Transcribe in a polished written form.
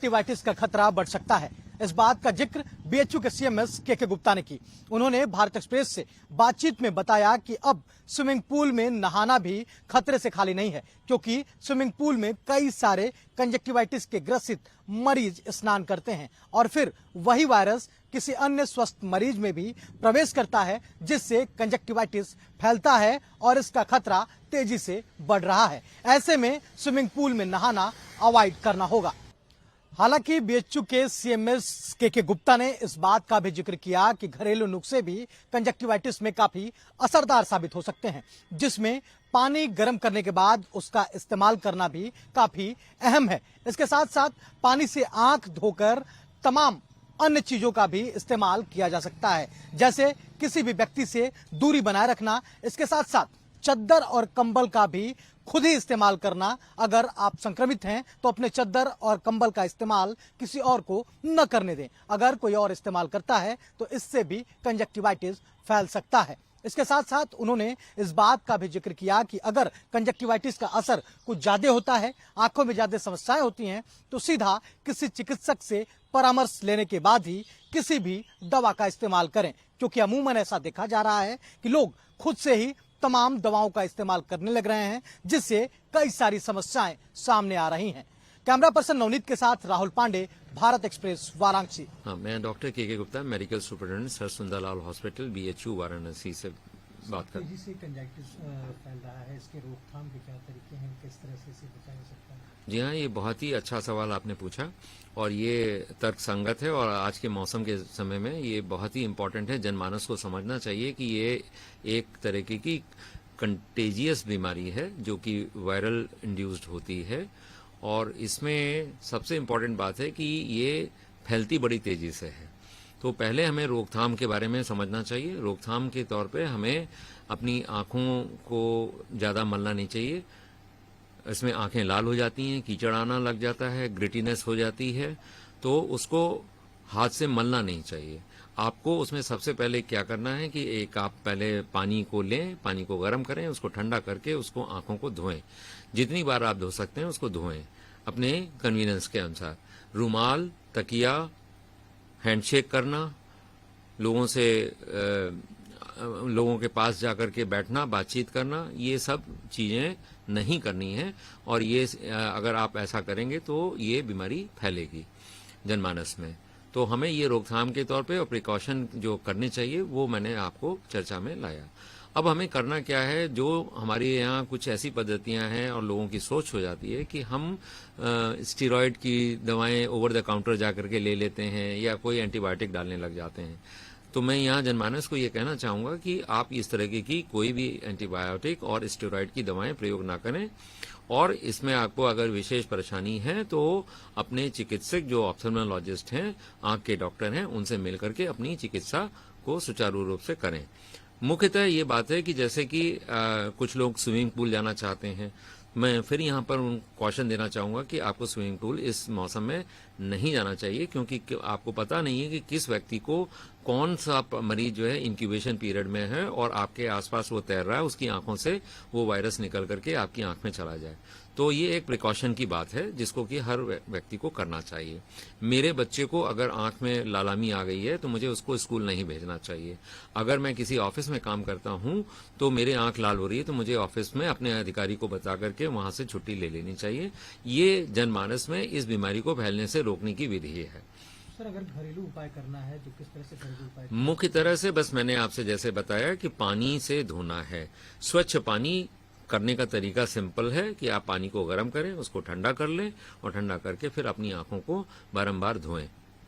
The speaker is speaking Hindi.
कंजक्टिवाइटिस का खतरा बढ़ सकता है। इस बात का जिक्र बीएचयू के सीएमएस के गुप्ता ने की। उन्होंने भारत एक्सप्रेस से बातचीत में बताया कि अब स्विमिंग पूल में नहाना भी खतरे से खाली नहीं है, क्योंकि स्विमिंग पूल में कई सारे कंजक्टिवाइटिस के ग्रसित मरीज स्नान करते हैं और फिर वही वायरस किसी अन्य स्वस्थ मरीज में भी प्रवेश करता है, जिससे कंजक्टिवाइटिस फैलता है और इसका खतरा तेजी से बढ़ रहा है। ऐसे में स्विमिंग पूल में नहाना अवॉइड करना होगा। हालांकि बीएचयू के सीएमएस के गुप्ता ने इस बात का भी जिक्र किया कि घरेलू नुस्खे भी कंजक्टिवाइटिस में काफी असरदार साबित हो सकते हैं, जिसमें पानी गर्म करने के बाद उसका इस्तेमाल करना भी काफी अहम है। इसके साथ साथ पानी से आंख धोकर तमाम अन्य चीजों का भी इस्तेमाल किया जा सकता है, जैसे किसी भी व्यक्ति से दूरी बनाए रखना। इसके साथ साथ चद्दर और कंबल का भी खुद ही इस्तेमाल करना। अगर आप संक्रमित हैं तो अपने चद्दर और कंबल का इस्तेमाल किसी और को न करने दें। अगर कोई और इस्तेमाल करता है तो इससे भी कंजक्टिवाइटिस फैल सकता है। इसके साथ साथ उन्होंने इस बात का भी जिक्र किया कि अगर कंजक्टिवाइटिस का असर कुछ ज्यादा होता है, आंखों में ज्यादा समस्याएं होती हैं, तो सीधा किसी चिकित्सक से परामर्श लेने के बाद ही किसी भी दवा का इस्तेमाल करें, क्योंकि अमूमन ऐसा देखा जा रहा है कि लोग खुद से ही तमाम दवाओं का इस्तेमाल करने लग रहे हैं, जिससे कई सारी समस्याएं सामने आ रही हैं। कैमरा पर्सन नवनीत के साथ राहुल पांडे, भारत एक्सप्रेस, वाराणसी। हाँ, मैं doctor K Gupta, medical superintendent sir Sundarlal hospital, BHU Varanasi से बात कर। तेजी से कंजक्टिवाइटिस फैल रहा है, इसके रोकथाम के क्या तरीके हैं, किस तरह से इसे बचाया जा सकता है? जी हाँ, ये बहुत ही अच्छा सवाल आपने पूछा और ये तर्क संगत है और आज के मौसम के समय में ये बहुत ही इम्पोर्टेंट है। जनमानस को समझना चाहिए कि ये एक तरीके की कंटेजियस बीमारी है जो कि वायरल इंड्यूस्ड होती है और इसमें सबसे इम्पोर्टेंट बात है कि ये फैलती बड़ी तेजी से है। तो पहले हमें रोकथाम के बारे में समझना चाहिए। रोकथाम के तौर पे हमें अपनी आंखों को ज़्यादा मलना नहीं चाहिए। इसमें आंखें लाल हो जाती हैं, कीचड़ आना लग जाता है, ग्रिटीनेस हो जाती है, तो उसको हाथ से मलना नहीं चाहिए। आपको उसमें सबसे पहले क्या करना है कि एक आप पहले पानी को लें, पानी को गर्म करें, उसको ठंडा करके उसको आंखों को धोएं। जितनी बार आप धो सकते हैं उसको धोएं अपने कन्वीनियंस के अनुसार। रुमाल, तकिया, हैंडशेक करना, लोगों के पास जाकर के बैठना, बातचीत करना, ये सब चीजें नहीं करनी है और ये अगर आप ऐसा करेंगे तो ये बीमारी फैलेगी जनमानस में। तो हमें ये रोकथाम के तौर पे और प्रिकॉशन जो करने चाहिए वो मैंने आपको चर्चा में लाया। अब हमें करना क्या है, जो हमारे यहाँ कुछ ऐसी पद्धतियां हैं और लोगों की सोच हो जाती है कि हम स्टीरॉयड की दवाएं ओवर द काउंटर जाकर के ले लेते हैं या कोई एंटीबायोटिक डालने लग जाते हैं। तो मैं यहाँ जनमानस को ये कहना चाहूंगा कि आप इस तरह की कोई भी एंटीबायोटिक और स्टेरॉयड की दवाएं प्रयोग ना करें और इसमें आपको अगर विशेष परेशानी है तो अपने चिकित्सक जो ऑप्थेल्मोलॉजिस्ट हैं, आंख के डॉक्टर हैं, उनसे मिलकर के अपनी चिकित्सा को सुचारू रूप से करें। मुख्यतः ये बात है कि जैसे कि कुछ लोग स्विमिंग पूल जाना चाहते हैं, मैं फिर यहाँ पर कॉशन देना चाहूंगा कि आपको स्विमिंग पूल इस मौसम में नहीं जाना चाहिए, क्योंकि आपको पता नहीं है कि किस व्यक्ति को कौन सा मरीज जो है इंक्यूबेशन पीरियड में है और आपके आसपास वो तैर रहा है, उसकी आंखों से वो वायरस निकल करके आपकी आंख में चला जाए। तो ये एक प्रिकॉशन की बात है जिसको कि हर व्यक्ति को करना चाहिए। मेरे बच्चे को अगर आंख में लालामी आ गई है तो मुझे उसको स्कूल नहीं भेजना चाहिए। अगर मैं किसी ऑफिस में काम करता हूं तो मेरे आंख लाल हो रही है तो मुझे ऑफिस में अपने अधिकारी को बता करके वहां से छुट्टी ले लेनी चाहिए। ये जनमानस में इस बीमारी को फैलने से रोकने की विधि है। सर, अगर घरेलू उपाय करना है तो किस तरह से घरेलू उपाय? मुख्य तरह से बस मैंने आपसे जैसे बताया कि पानी से धोना है। स्वच्छ पानी करने का तरीका सिंपल है कि आप पानी को गर्म करें, उसको ठंडा कर लें और ठंडा करके फिर अपनी आंखों को बारंबार धोएं।